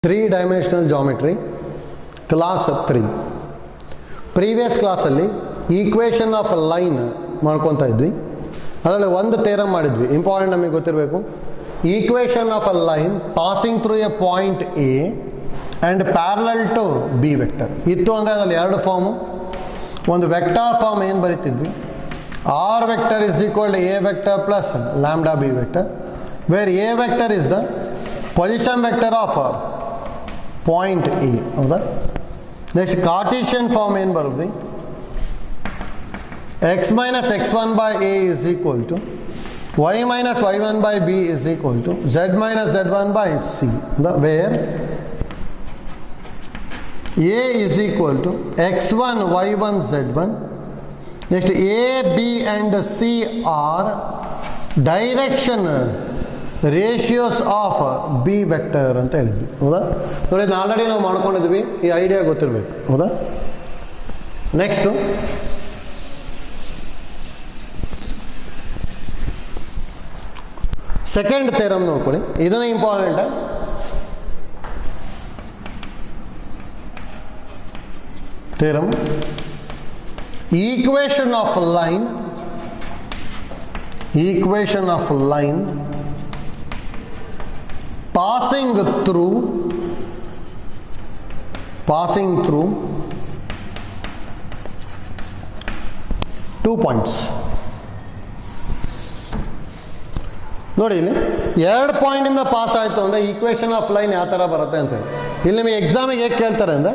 3-dimensional geometry class 3 previous ಕ್ಲಾಸಲ್ಲಿ equation of line ಮಾಡ್ಕೊತಾ ಇದ್ವಿ. ಅದರಲ್ಲಿ ಒಂದು ಥಿಯರಮ್ ಮಾಡಿದ್ವಿ, ಇಂಪಾರ್ಟೆಂಟ್ ನಮಗೆ ಗೊತ್ತಿರಬೇಕು. Equation of a line passing through a point A and parallel to B vector ಇತ್ತು ಅಂದರೆ ಅದರಲ್ಲಿ ಎರಡು ಫಾರ್ಮು. ಒಂದು ವೆಕ್ಟಾರ್ ಫಾರ್ಮ್ ಏನು ಬರೀತಿದ್ವಿ, R vector is equal to A vector plus lambda B vector, where A vector is the position vector of point A. ಹೌದಾ? Next Cartesian form ಏನು ಬರುತ್ತೆ, x minus x1 by a is equal to y minus y1 by b is equal to z minus z1 by c, where a is equal to x1 y1 z1. next a b and c are direction ratios of B vector ಅಂತ ಹೇಳಿದ್ವಿ. ಹೌದಾ? ನೋಡಿ, already ನಾವು ಮಾಡ್ಕೊಂಡಿದ್ವಿ, ಈ idea ಗೊತ್ತಿರಬೇಕು. ಹೌದಾ? Next second theorem ನೋಡ್ಕೊಳ್ಳಿ, ಇದನ್ನ important. Theorem equation of line passing through 2 points. ನೋಡಿ, ಇಲ್ಲಿ 2 ಪಾಯಿಂಟಿಂದ ಪಾಸ್ ಆಯಿತು ಅಂದರೆ ಈಕ್ವೇಷನ್ ಆಫ್ ಲೈನ್ ಯಾವ ಥರ ಬರುತ್ತೆ ಅಂತ ಹೇಳಿ ಇಲ್ಲಿ ನಿಮಗೆ ಎಕ್ಸಾಮಿಗೆ ಹೇಗೆ ಕೇಳ್ತಾರೆ ಅಂದರೆ,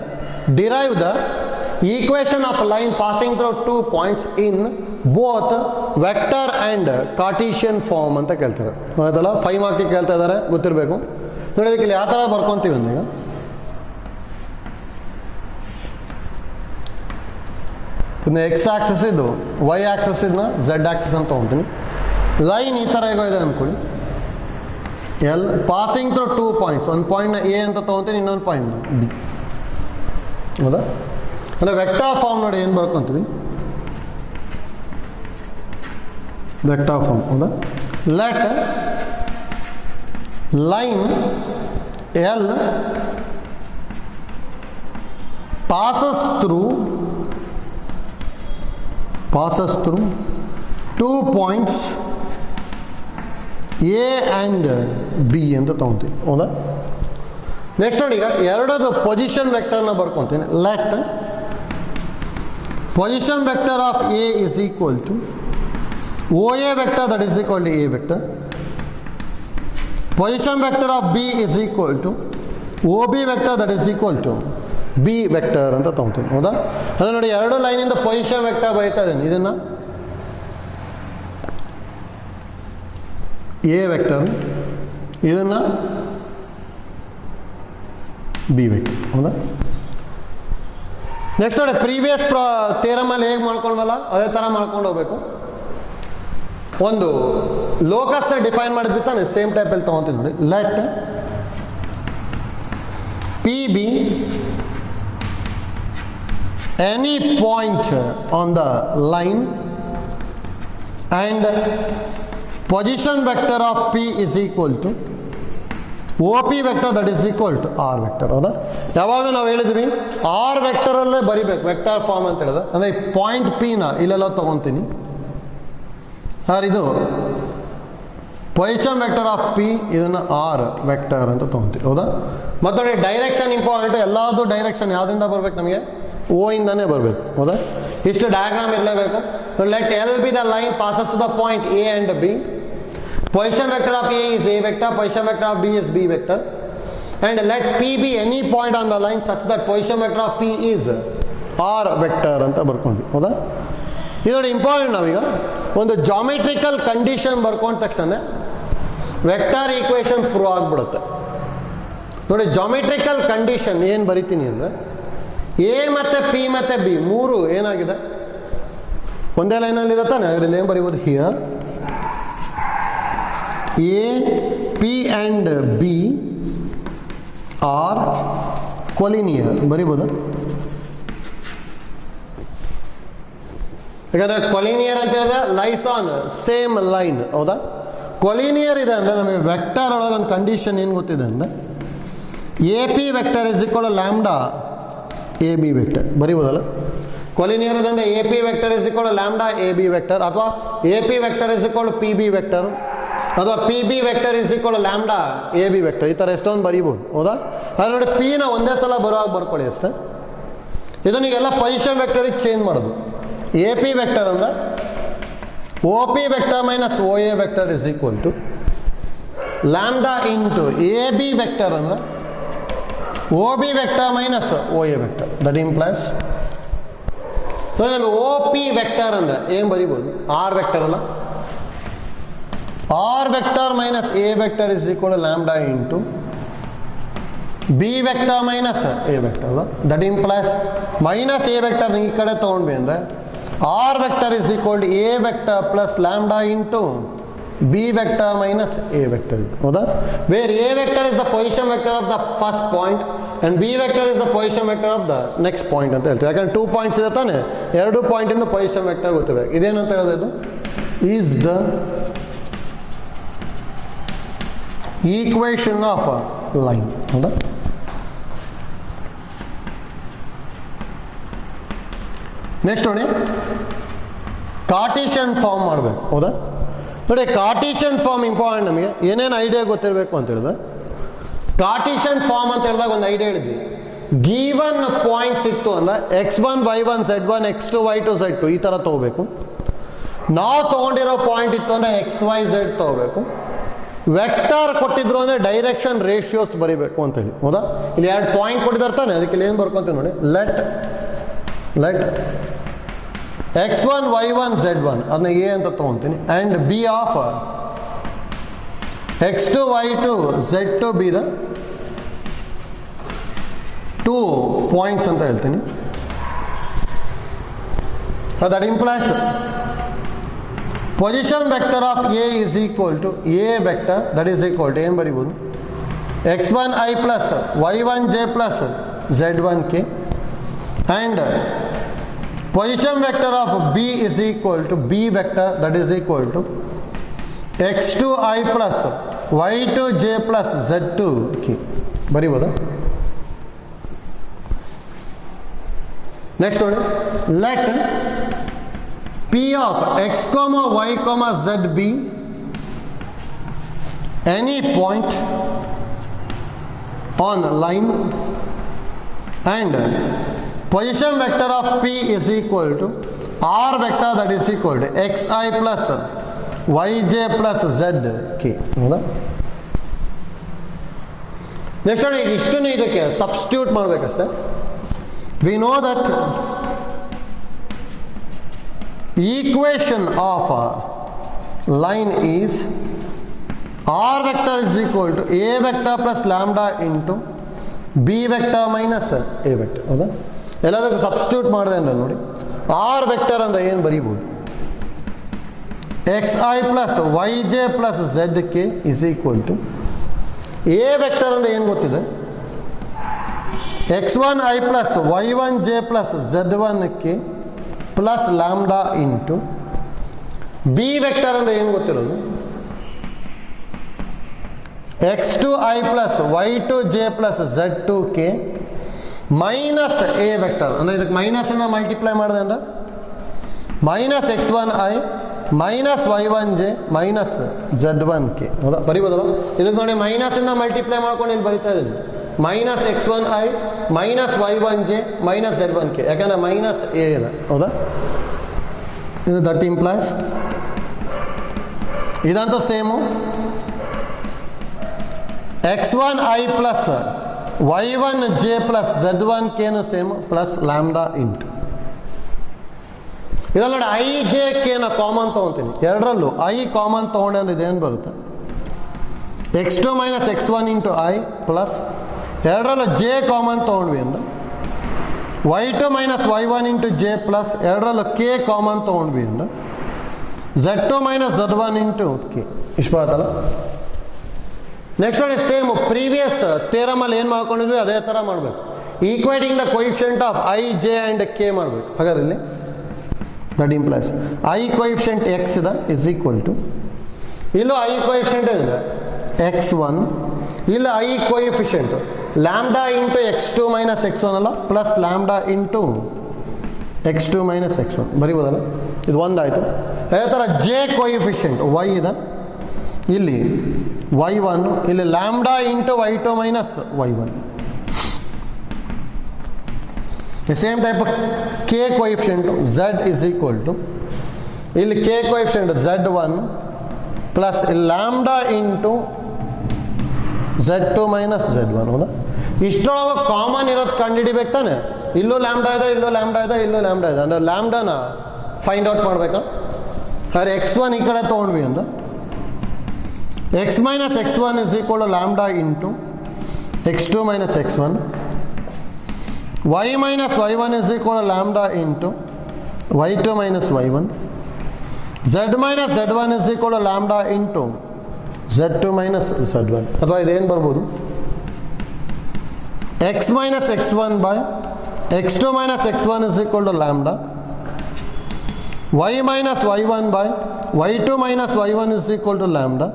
derive the equation of line passing through 2 points in both vector and Cartesian form ಅಂತ ಕೇಳ್ತಾರೆ. ಅದಲ್ಲ 5 ಮಾರ್ಕಿಗೆ ಕೇಳ್ತಾ ಇದ್ದಾರೆ, ಗೊತ್ತಿರಬೇಕು. ನೋಡಿ, ಅದಕ್ಕೆ ಇಲ್ಲಿ ಯಾವ ಥರ ಬರ್ಕೊತೀವಿ ಅಂದೀಗ, ಇನ್ನು ಎಕ್ಸ್ ಆಕ್ಸಸ್ ಇದು, ವೈ ಆಕ್ಸಸ್ ಇದನ್ನ ಝೆಡ್ ಆಕ್ಸಸ್ ಅಂತ ತೊಗೊತೀನಿ. ಲೈನ್ ಈ ಥರ ಇದೆ ಅಂದ್ಕೊಳ್ಳಿ, ಪಾಸಿಂಗ್ ಥ್ರೂ 2 points, ಒಂದು ಪಾಯಿಂಟ್ನ ಎ ಅಂತ ತೊಗೊತೀನಿ, ಇನ್ನೊಂದು ಪಾಯಿಂಟ್ನ ಬಿ. ಹೌದಾ? ಅಂದರೆ ವೆಕ್ಟಾರ್ ಫಾರ್ಮ್ ನೋಡಿ ಏನು ಬರ್ಕೊತೀವಿ, ವೆಕ್ಟಾರ್ ಫಾರ್ಮ್. ಹೌದಾ? Let line L passes through 2 points A and B ಅಂತ ತೊಗೊತೀವಿ. ಹೌದಾ? ನೆಕ್ಸ್ಟ್ ನೋಡಿ, ಈಗ ಎರಡದು ಪೊಸಿಷನ್ ವೆಕ್ಟರ್ನ ಬರ್ಕೊತೀನಿ. Let position vector of A is equal to OA vector, that is equal to A vector. Position vector of B is equal to OB vector, that is equal to B vector ಅಂತ ತಗೊಳ್ತೀನಿ. ಹೌದಾ? ಅದು ನೋಡಿ, ಎರಡು ಲೈನಿಂದ position vector ಬರೀತಾ ಇದ್ದೀನಿ. ಇದನ್ನು A vector, ಇದನ್ನು ಬಿ ವೆಕ್ಟರ್. ಹೌದಾ? ನೆಕ್ಸ್ಟ್ ನೋಡಿ, ಪ್ರೀವಿಯಸ್ ಥಿಯರಮಲ್ಲಿ ಹೇಗೆ ಮಾಡ್ಕೊಂಡ್ವಲ್ಲ ಅದೇ ಥರ ಮಾಡ್ಕೊಂಡು ಹೋಗ್ಬೇಕು. ಒಂದು ಲೋಕಸ್ನ ಡಿಫೈನ್ ಮಾಡಿದ್ವಿ ತಾನೆ, ಸೇಮ್ ಟೈಪಲ್ಲಿ ತೊಗೊತೀನಿ ನೋಡಿ. Let P be any point on the line and position vector of P is equal to O P vector, that is equal to R vector. ಹೌದಾ? ಯಾವಾಗ ನಾವು ಹೇಳಿದ್ವಿ ಆರ್ ವೆಕ್ಟರಲ್ಲೇ ಬರಿಬೇಕು ವೆಕ್ಟರ್ ಫಾರ್ಮ್ ಅಂತ ಹೇಳಿದ್ರೆ, ಅಂದರೆ ಪಾಯಿಂಟ್ ಪಿನ ಇಲ್ಲೆಲ್ಲ ತೊಗೊತೀನಿ. ಇದು ಪೊಸಿಷನ್ ವೆಕ್ಟರ್ ಆಫ್ ಪಿ, ಇದನ್ನು ಆರ್ ವೆಕ್ಟರ್ ಅಂತ ತೊಗೊತೀವಿ. ಹೌದಾ? ಮತ್ತು ಡೈರೆಕ್ಷನ್ ಇಂಪಾರ್ಟೆಂಟ್. ಎಲ್ಲದೂ ಡೈರೆಕ್ಷನ್ ಯಾವುದಿಂದ ಬರಬೇಕು ನಮಗೆ, ಓ ಇಂದನೇ ಬರಬೇಕು. ಹೌದಾ? ಇಷ್ಟು ಡಯಾಗ್ರಾಮ್ ಇರಲೇಬೇಕು. Let L be the line passes to the point A and B. Position vector of A is A vector, position vector of B is B vector, and let P be any point on the line such that position vector of P is R vector ಅಂತ ಬರ್ಕೊಂಡ್ವಿ. ಹೌದಾ? ಇದು ನೋಡಿ important. ನಾವೀಗ ಒಂದು geometrical condition ಬರ್ಕೊಂಡ ತಕ್ಷಣ vector equation prove ಆಗಿಬಿಡುತ್ತೆ. ನೋಡಿ, geometrical condition ಏನು ಬರಿತೀನಿ ಅಂದರೆ, ಎ ಮತ್ತು ಪಿ ಮತ್ತು ಬಿ ಮೂರು ಏನಾಗಿದೆ ಒಂದೇ ಲೈನಲ್ಲಿ ಇರುತ್ತಾನೆ. ಅದರಲ್ಲಿ ಏನು ಬರೀಬೋದು, here A P and B are collinear ಬರೀಬೋದು. ಯಾಕಂದರೆ ಕೊಲಿನಿಯರ್ ಅಂತ ಹೇಳಿದ್ರೆ ಲೈಸ್ ಆನ್ ಸೇಮ್ ಲೈನ್. ಹೌದಾ? ಕೊಲಿನಿಯರ್ ಇದೆ ಅಂದರೆ ನಮಗೆ ವೆಕ್ಟರ್ ಒಳಗೆ ಒಂದು ಕಂಡೀಷನ್ ಏನು ಗೊತ್ತಿದೆ ಅಂದರೆ, A P vector is equal lambda A B vector ಬರೀಬೋದಲ್ಲ. ಕೊಲಿನಿಯರದಿಂದ A P vector is equal lambda A B vector, ಅಥವಾ A P vector is equal P B vector, ಅಥವಾ P B vector is equal lambda A B vector. ಈ ಥರ ಎಷ್ಟೊಂದು ಬರೀಬೋದು, ಹೌದಾ? ಅದು ನೋಡಿ ಪಿನ ಒಂದೇ ಸಲ ಬರುವಾಗ ಬರ್ಕೊಳ್ಳಿ ಅಷ್ಟೇ. ಇದನ್ನಿಗೆಲ್ಲ ಪೊಸಿಷನ್ ವೆಕ್ಟರಿಗೆ ಚೇಂಜ್ ಮಾಡೋದು. ಎ ಪಿ ವೆಕ್ಟರ್ ಅಂದರೆ O P vector minus O A vector is equal to lambda into A B vector ಅಂದರೆ O B vector minus O A vector. That implies ನಮಗೆ ಒ ಪಿ ವೆಕ್ಟರ್ ಅಂದರೆ ಏನು ಬರೀಬೋದು? R vector ಅಲ್ಲ, R vector minus A vector is equal lambda into B vector minus A vector ಅಲ್ಲ. That implies minus A vector ಈ ಕಡೆ ತೊಗೊಂಡ್ವಿ ಅಂದರೆ R vector is equal to A vector plus lambda into B vector minus A vector, ಹೌದಾ? Where A vector is the position vector of the first point and B vector is the position vector of the next point ಅಂತ ಹೇಳ್ತೀವಿ. ಯಾಕಂದ್ರೆ 2 points ಇದೆ ತಾನೆ, 2 ಪಾಯಿಂಟಿಂದ position vector ಗೊತ್ತಿರಬೇಕು. ಇದೇನು ಅಂತ ಹೇಳೋದು? ಇದು is the equation of line, ಹೌದಾ? ನೆಕ್ಸ್ಟ್ ನೋಡಿ, ಕಾರ್ಟೀಷಿಯನ್ ಫಾರ್ಮ್ ಮಾಡಬೇಕು, ಹೌದಾ? ನೋಡಿ, ಕಾರ್ಟೀಷಿಯನ್ ಫಾರ್ಮ್ ಇಂಪಾರ್ಟೆಂಟ್. ನಮಗೆ ಏನೇನು ಐಡಿಯಾ ಗೊತ್ತಿರಬೇಕು ಅಂತ ಹೇಳಿದ್ರೆ, ಕಾರ್ಟೀಷಿಯನ್ ಫಾರ್ಮ್ ಅಂತ ಹೇಳಿದಾಗ ಒಂದು ಐಡಿಯಾ ಹೇಳಿದ್ವಿ. ಗಿವನ್ ಪಾಯಿಂಟ್ಸ್ ಇತ್ತು ಅಂದ್ರೆ x1 y1 z1 x2 y2 z2 ಈ ಥರ ತೊಗೋಬೇಕು. ನಾವು ತೊಗೊಂಡಿರೋ ಪಾಯಿಂಟ್ ಇತ್ತು ಅಂದರೆ xy z ತೊಗೋಬೇಕು. ವೆಕ್ಟರ್ ಕೊಟ್ಟಿದ್ರು ಅಂದರೆ ಡೈರೆಕ್ಷನ್ ರೇಷಿಯೋಸ್ ಬರೀಬೇಕು ಅಂತೇಳಿ, ಹೌದಾ? ಇಲ್ಲಿ 2 ಪಾಯಿಂಟ್ ಕೊಟ್ಟಿದ್ದಾರೆ ತಾನೆ, ಅದಕ್ಕೆ ಇಲ್ಲಿ ಏನು ಬರ್ಕೊಂತೀವಿ ನೋಡಿ, ಲೆಟ್ x1 y1 z1 ಅದನ್ನ ಎ ಅಂತ ತೊಗೊತೀನಿ, and B of x2 y2 z2 be the 2 points ಅಂತ ಹೇಳ್ತೀನಿ. That implies position vector of A is equal to A vector, that is equal to ಏನು ಬರೀಬೋದು? x1 i plus y1 j plus z1 k, and position vector of B is equal to B vector, that is equal to x2 i plus y2 j plus z2 k. ಬರೀಬೋದಾ? Next ನೋಡಿ, let P of x comma y comma z be any point on line and position vector of P is equal to R vector, that is equal to xi plus yj plus zk, ಹೌದಾ? Next ನೋಡಿ, ಇಷ್ಟನ್ನು ಇದಕ್ಕೆ substitute ಮಾಡಬೇಕಷ್ಟೇ. We know that equation of line is R vector is equal to a vector plus lambda into b vector minus a vector, ಹೌದಾ? ಎಲ್ಲದಕ್ಕೂ substitute ಮಾಡಿದೆ ಅಂದರೆ ನೋಡಿ, ಆರ್ ವೆಕ್ಟರ್ ಅಂದರೆ ಏನು ಬರೀಬೋದು? X i plus y j plus z k is equal to A vector ಅಂದರೆ ಏನು ಗೊತ್ತಿದೆ? x1 i plus y1 j plus z1 k plus lambda into B vector ಅಂದರೆ ಏನು ಗೊತ್ತಿರೋದು? x2 i plus y2 j plus z2 k minus A vector ಅಂದರೆ ಇದಕ್ಕೆ ಮೈನಸನ್ನು multiply ಮಾಡಿದೆ ಅಂದರೆ minus x1 i minus y1 j minus z1 k, ಹೌದಾ? ಬರೀಬೋದಲ್ಲ? ಇದಕ್ಕೆ ನೋಡಿ, ಮೈನಸನ್ನು ಮಲ್ಟಿಪ್ಲೈ ಮಾಡ್ಕೊಂಡು ಇಲ್ಲಿ ಬರಿತಾ ಇದ್ದೀನಿ, minus x1 i minus y1 j minus z1 k, ಯಾಕಂದರೆ ಮೈನಸ್ ಎ ಇದೆ, ಹೌದಾ? ಇದು ದಟ್ ಇಂಪ್ಲೈಸ್ ಇದಂತೂ same x1 i plus y1 j plus z1 ಕೆನು ಸೇಮ್ ಪ್ಲಸ್ ಲ್ಯಾಂಬ್ಡಾ ಇಂಟು ಇದರಲ್ಲಿ ನೋಡಿ, ಐ ಜೆ ಕೆನ ಕಾಮನ್ ತೊಗೊತೀನಿ. ಎರಡರಲ್ಲೂ ಐ ಕಾಮನ್ ತೊಗೊಂಡೆ ಅಂದ್ರೆ ಇದೇನು ಬರುತ್ತೆ? x2 minus x1 into i plus ಎರಡರಲ್ಲೂ ಜೆ ಕಾಮನ್ ತೊಗೊಂಡ್ವಿ ಅಂದ್ರೆ y2 minus y1 into j plus ಎರಡರಲ್ಲೂ ಕೆ ಕಾಮನ್ ತೊಗೊಂಡ್ವಿ ಅಂದ್ರೆ z2 minus z1 into K. ಇಷ್ಟು ಬರುತ್ತಲ್ಲ? ನೆಕ್ಸ್ಟ್ ನೋಡಿ, ಸೇಮ್ ಪ್ರೀವಿಯಸ್ ಥಿಯರಮಲ್ಲಿ ಏನು ಮಾಡ್ಕೊಂಡಿದ್ವಿ ಅದೇ ಥರ ಮಾಡಬೇಕು. Equating the coefficient of i j and k ಮಾಡಬೇಕು. ಹಾಗಾದ್ರೆ ಇಲ್ಲಿ that implies i coefficient x ಇದೆ ಇಸ್ ಈಕ್ವಲ್ ಟು, ಇಲ್ಲೂ ಐ ಕೊಯಿಫಿಷಿಯಂಟ್ ಇದೆ x1, ಇಲ್ಲ i coefficient lambda into x2 minus x1 ಅಲ್ಲ, plus lambda into x2 minus x1 ಬರೀಬೋದಲ್ಲ. ಇದು ಒಂದಾಯಿತು. ಅದೇ ಥರ ಜೆ ಕೊಯಿಫಿಷಿಯಂಟ್ y ಇದೆ, ಇಲ್ಲಿ y1, ಇಲ್ಲಿ lambda into y2 minus y1. The same type k coefficient z is equal to, ಇಲ್ಲಿ k coefficient z1 plus lambda into z2 minus z1. ಹೌದಾ? ಇಷ್ಟರೊಳಗೆ ಕಾಮನ್ ಇರೋದು ಕಂಡುಹಿಡಿಬೇಕು ತಾನೆ. ಇಲ್ಲೂ ಲ್ಯಾಂಬ್ಡಾ ಇದೆ, ಇಲ್ಲೂ ಲ್ಯಾಂಬ್ಡಾ ಇದೆ, ಇಲ್ಲೂ ಲ್ಯಾಂಬ್ಡಾ ಇದೆ. ಅಂದರೆ ಲ್ಯಾಂಬ್ಡಾನ ಫೈಂಡ್ ಔಟ್ ಮಾಡಬೇಕಾ? ಅರೆ x1 ಈ ಕಡೆ ತೊಗೊಂಡ್ವಿ ಅಂತ, x minus x1 is equal to lambda into x2 minus x1. y minus y1 is equal to lambda into y2 minus y1. z minus z1 is equal to lambda into z2 minus z1. ಅಥವಾ ಇದೇನು ಬರ್ಬೋದು? x minus x1 by x2 minus x1 is equal to lambda. y minus y1 by y2 minus y1 is equal to lambda.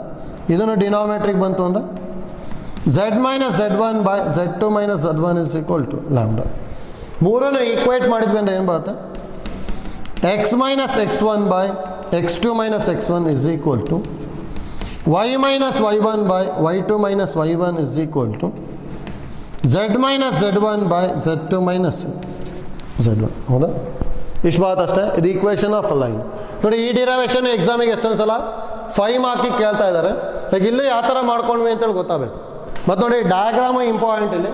ಇದನ್ನು ಡಿನಾಮಿನೇಟ್ರಿಗೆ ಬಂತು ಅಂದ್ರೆ z minus z1 by z2 minus z1 is equal to lambda. ಮೂರನ್ನು equate ಮಾಡಿದ್ವಿ ಅಂದ್ರೆ ಏನು ಬರುತ್ತೆ? x minus x1 by x2 minus x1 is equal to y minus y1 by y2 minus y1 is equal to z minus z1 by z2 minus z1. ಹೌದಾ? ಇಷ್ಟು ಮಾತು ಅಷ್ಟೇ. ಇದು ಈಕ್ವೇಷನ್ ಆಫ್ ಲೈನ್. ನೋಡಿ, ಈ ಡಿರೈವೇಷನ್ ಎಕ್ಸಾಮಿಗೆ ಎಷ್ಟೊಂದು ಸಲ 5 ಮಾರ್ಕಿಗೆ ಕೇಳ್ತಾ ಇದ್ದಾರೆ. ಈಗ ಇಲ್ಲಿ ಯಾವ ಥರ ಮಾಡ್ಕೊಂಡ್ವಿ ಅಂತೇಳಿ ಗೊತ್ತಾಗಬೇಕು. ಮತ್ತು ನೋಡಿ, ಡಯಾಗ್ರಾಮು ಇಂಪಾರ್ಟೆಂಟ್. ಇಲ್ಲಿ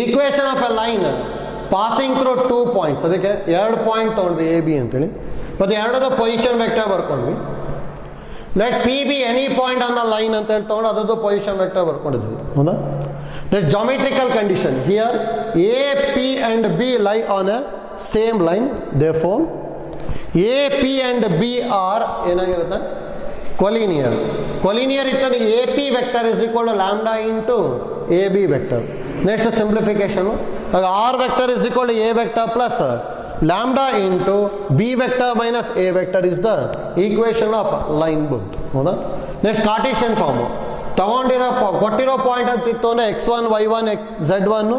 equation of a line passing through 2 points, ಅದಕ್ಕೆ 2 ಪಾಯಿಂಟ್ ತೊಗೊಂಡ್ವಿ ಎ ಬಿ ಅಂತೇಳಿ, ಮತ್ತು ಎರಡದ ಪೊಸಿಷನ್ ವೆಕ್ಟರ್ ಬರ್ಕೊಂಡ್ವಿ. Let P be any point on the line ಅಂತೇಳಿ ತೊಗೊಂಡು ಅದರದ್ದು ಪೊಸಿಷನ್ ವೆಕ್ಟರ್ ಬರ್ಕೊಂಡಿದ್ವಿ. ಹೌದಾ? Next geometrical condition. Here A P and B lie on a same line, therefore A P and B are ಏನಾಗಿರುತ್ತೆ? Collinear. Collinear ಇತ್ತು A P vector is equal to lambda into A B vector. Next simplification, r vector is equal to A vector plus lambda into B vector minus A vector is the equation of line ಬಂತು. ಹೌದಾ? Next Cartesian form. ತಗೊಂಡಿರೋ ಕೊಟ್ಟಿರೋ point ಅಂತಿತ್ತು ಅಂದರೆ x1 y1 z1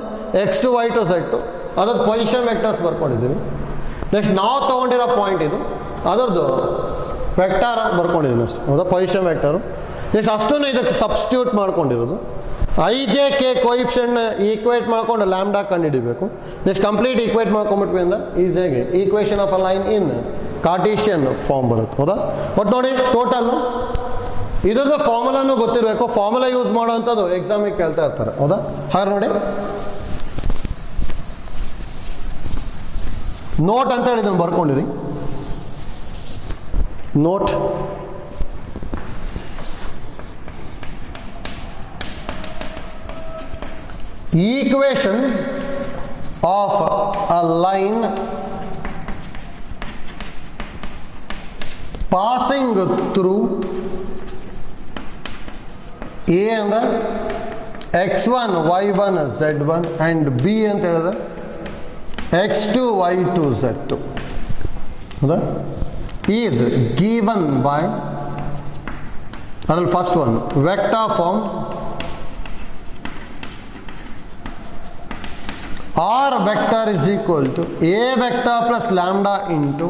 x2 y2 z2 ಅದ್ರದ್ದು position vectors ಬರ್ಕೊಂಡಿದ್ದೀವಿ. Next ನಾವು ತೊಗೊಂಡಿರೋ point ಇದು, ಅದರದ್ದು ವೆಕ್ಟರ್ ಬರ್ಕೊಂಡಿದ್ದೀನಿ ಅಷ್ಟೇ. ಹೌದಾ? Position vector. ನೆಕ್ಸ್ಟ್ ಅಷ್ಟನ್ನು ಇದಕ್ಕೆ ಸಬ್ಸ್ಟಿಟ್ಯೂಟ್ ಮಾಡ್ಕೊಂಡಿರೋದು. I j k coefficient equate ಮಾಡ್ಕೊಂಡು ಲ್ಯಾಂಬ್ಡಾ ಕಂಡುಹಿಡಿಬೇಕು. ನೆಕ್ಸ್ಟ್ ಕಂಪ್ಲೀಟ್ ಈಕ್ವೇಟ್ ಮಾಡ್ಕೊಂಡ್ಬಿಟ್ವಿ ಅಂದ್ರೆ ಈಸಿಯಾಗಿ equation of a line in Cartesian form ಬರುತ್ತೆ. ಹೌದಾ? ಬಟ್ ನೋಡಿ, ಟೋಟಲ್ಲು ಇದ್ರದ್ದು ಫಾರ್ಮುಲಾನು ಗೊತ್ತಿರಬೇಕು. ಫಾರ್ಮುಲಾ ಯೂಸ್ ಮಾಡೋವಂಥದ್ದು ಎಕ್ಸಾಮಿಗೆ ಕೇಳ್ತಾ ಇರ್ತಾರೆ. ಹೌದಾ? ಹಾಗೆ ನೋಡಿ, ನೋಟ್ ಅಂತ ಹೇಳಿ ಇದನ್ನು ಬರ್ಕೊಂಡಿರಿ. Note equation of a line passing through A ಅಂದರೆ x1 y1 z1 and B ಅಂತ ಹೇಳಿದ್ರೆ x2 y2 z2. ಹೌದಾ? ಈಸ್ ಗಿವನ್ ಬೈ, ಅದ್ರಲ್ಲಿ first one vector form R vector is equal to A vector plus lambda into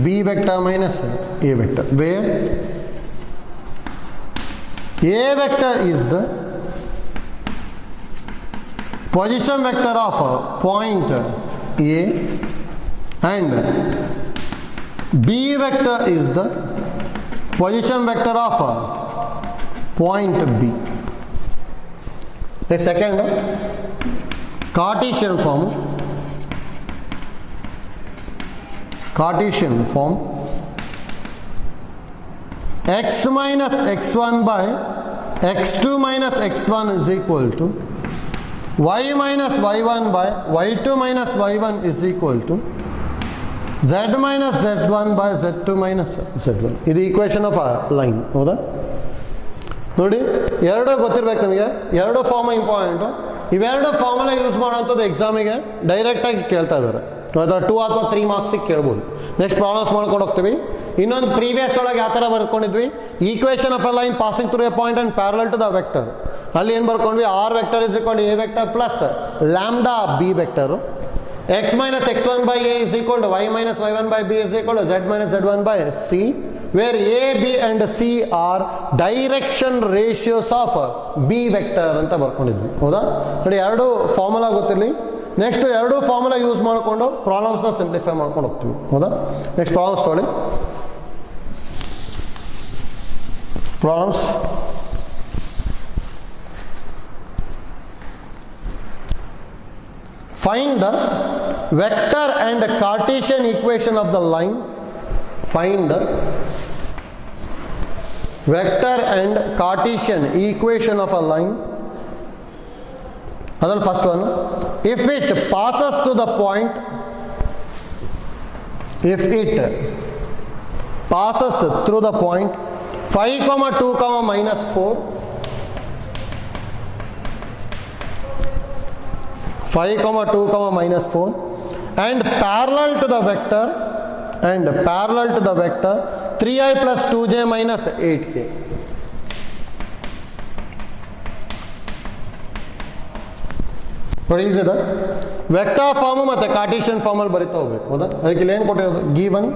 B vector minus A vector, where A vector is the position vector of a point A and B vector is the position vector of a point B. The second, Cartesian form. Cartesian form. X minus x1 by x2 minus x1 is equal to y minus y1 by y2 minus y1 is equal to z minus z1 by z2 minus z1. ಇದು equation of a line. ಹೌದಾ? ನೋಡಿ, ಎರಡು ಗೊತ್ತಿರ್ಬೇಕು ನಮಗೆ. ಎರಡು form important. ಇವೆರಡು formula use ಮಾಡೋವಂಥದ್ದು ಎಕ್ಸಾಮಿಗೆ ಡೈರೆಕ್ಟಾಗಿ ಕೇಳ್ತಾ ಇದ್ದಾರೆ. 2 ಅಥವಾ 3 ಮಾರ್ಕ್ಸಿಗೆ ಕೇಳ್ಬೋದು. ನೆಕ್ಸ್ಟ್ ಪ್ರಾಬ್ಲಮ್ಸ್ ಮಾಡ್ಕೊಂಡು ಹೋಗ್ತೀವಿ. ಇನ್ನೊಂದು ಪ್ರೀವಿಯಸ್ ಒಳಗೆ ಯಾವ ಥರ ಬರ್ಕೊಂಡಿದ್ವಿ? Equation of a line passing through a point and parallel to the vector. ಅಲ್ಲಿ ಏನು ಬರ್ಕೊಂಡ್ವಿ, r vector is equal to A vector plus lambda B vector, x minus x1 by a is equal to y minus y1 by b is equal to z minus z1 by c, where a, b and c are direction ratios of b vector ಅಂತ ಬರ್ಕೊಂಡಿದ್ವಿ. ಹೌದಾ? ನೋಡಿ, ಎರಡು formula ಗೊತ್ತಿರಲಿ. Next ಎರಡು formula use ಮಾಡಿಕೊಂಡು ಪ್ರಾಬ್ಲಮ್ಸ್ನ simplify ಮಾಡ್ಕೊಂಡು ಹೋಗ್ತೀವಿ. ಹೌದಾ? ನೆಕ್ಸ್ಟ್ ಪ್ರಾಬ್ಲಮ್ಸ್ ತೊಗೊಳ್ಳಿ. Problems find the vector and Cartesian equation of the line. Find the vector and Cartesian equation of a line. That's the first one. If it passes to the point, if it passes through the point 5, 2, minus 4, 5, 2, minus 4, and parallel to the vector 3i plus 2j minus 8k. What is it? Vector form ಮತ್ತು ಕಾರ್ಟೀಷಿಯನ್ form ಅಲ್ಲಿ ಬರೀತಾ ಹೋಗ್ಬೇಕು. ಹೌದಾ? ಅದಕ್ಕೆ ಇಲ್ಲಿ ಏನು ಕೊಟ್ಟಿರೋದು, given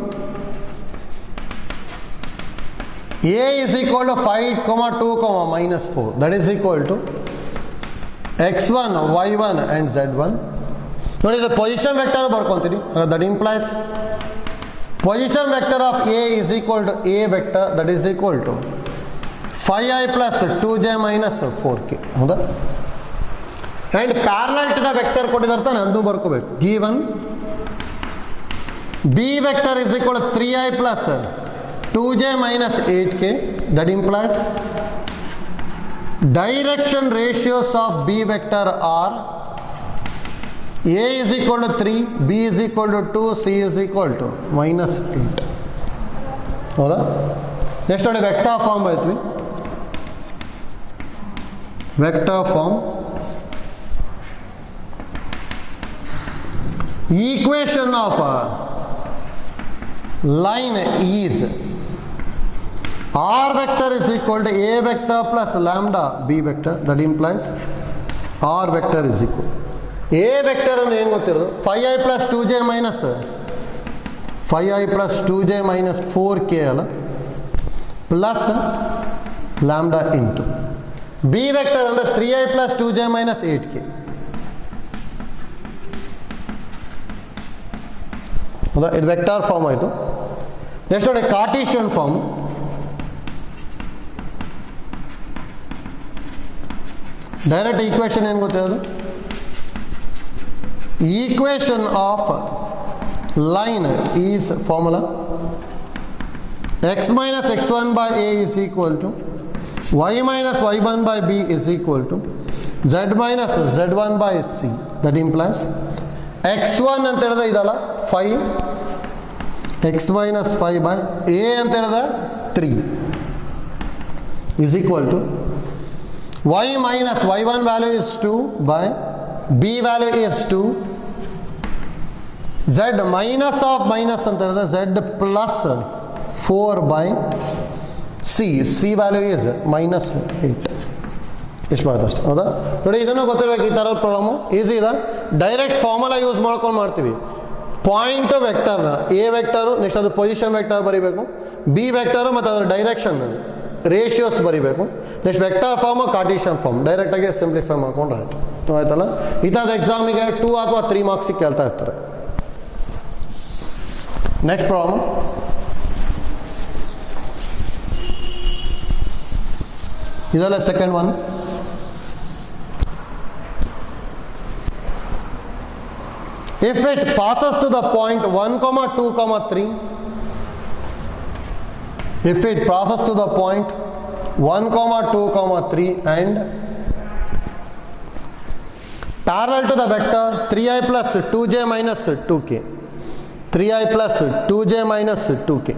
a is equal to 5, 2, minus 4, that is equal to x1, y1 and z1. ನೋಡಿ, ಇದು ಪೊಸಿಷನ್ ವೆಕ್ಟರ್ ಬರ್ಕೊಂತೀರಿ. That implies position vector of A is equal to A vector, that is equal to 5i plus 2j minus 4k. ಹೌದಾ? And parallel to the vector ಕೊಟ್ಟಿದ್ದಾರೆ ತಾನೆ, ಅದು ಬರ್ಕೋಬೇಕು. Given B vector is equal to 3i plus 2j minus 8k, that implies direction ratios of b vector are a is equal to 3, b is equal to 2, c is equal to minus 8. ಹೌದಾ? Next ನೋಡಿ, vector form ಬೈತ್ವಿ. Vector form equation of a line is r vector is equal to a vector plus lambda b vector, that implies r vector is equal a vector ಅಂದ್ರೆ ಏನು ಗೊತ್ತಿರೋದು, 5i plus 2j minus 4k ಅಲ್ಲ, plus lambda into b vector ಅಂದ್ರೆ 3i plus 2j minus 8k. ಹೌದಾ? ಇದು vector form ಆಯಿತು. Next ನೋಡಿ, ಕಾರ್ಟೀಷಿಯನ್ form. Direct equation ಏನು ಗೊತ್ತಿರೋದು, equation of line is formula x minus x1 by a is equal to y minus y1 by b is equal to z minus z1 by c. That implies x1 ಅಂತ ಹೇಳಿದ್ರೆ ಇದಲ್ಲ 5, x minus 5 by a ಅಂತ ಹೇಳಿದ್ರೆ 3 is equal to y minus y1 value is 2 by b value is 2, z minus of minus ಅಂತ ಹೇಳಿದ್ರೆ z plus 4 by c value is minus 8. ಎಷ್ಟು ಬರುತ್ತೆ ಅಷ್ಟೇ. ಹೌದಾ? ನೋಡಿ, ಇದನ್ನು ಗೊತ್ತಿರಬೇಕು. ಈ ಥರದ ಪ್ರಾಬ್ಲಮು ಈಸಿ ಇದೆ. ಡೈರೆಕ್ಟ್ ಫಾರ್ಮುಲಾ ಯೂಸ್ ಮಾಡ್ಕೊಂಡು ಮಾಡ್ತೀವಿ. ಪಾಯಿಂಟ್ ವೆಕ್ಟರ್ನ ಎ ವೆಕ್ಟರು, ನೆಕ್ಸ್ಟ್ ಅದು ಪೊಸಿಷನ್ ವೆಕ್ಟರ್ ಬರೀಬೇಕು, ಬಿ ವೆಕ್ಟರು ಮತ್ತು ಅದರ ಡೈರೆಕ್ಷನ್ ರೇಷಿಯೋಸ್ ಬರೀಬೇಕು. ನೆಕ್ಸ್ಟ್ ವೆಕ್ಟರ್ ಫಾರ್ಮು ಕಾರ್ಟೀಷಿಯನ್ ಫಾರ್ಮ್ ಡೈರೆಕ್ಟಾಗಿ ಸಿಂಪ್ಲಿಫೈ ಮಾಡ್ಕೊಂಡು ಆಯಿತು. ಆಯ್ತಲ್ಲ? ಈ ಥರದ ಎಕ್ಸಾಮಿಗೆ 2 ಅಥವಾ 3 ಮಾರ್ಕ್ಸಿಗೆ ಕೇಳ್ತಾ ಇರ್ತಾರೆ. ನೆಕ್ಸ್ಟ್ ಪ್ರಾಬ್ಲಮ್, ಇದೆಲ್ಲ second one. If it passes to the point 1, 2, 3, if it passes to the point 1, 2, 3 and parallel to the vector 3i plus 2j minus 2k, 3i plus 2j minus 2k.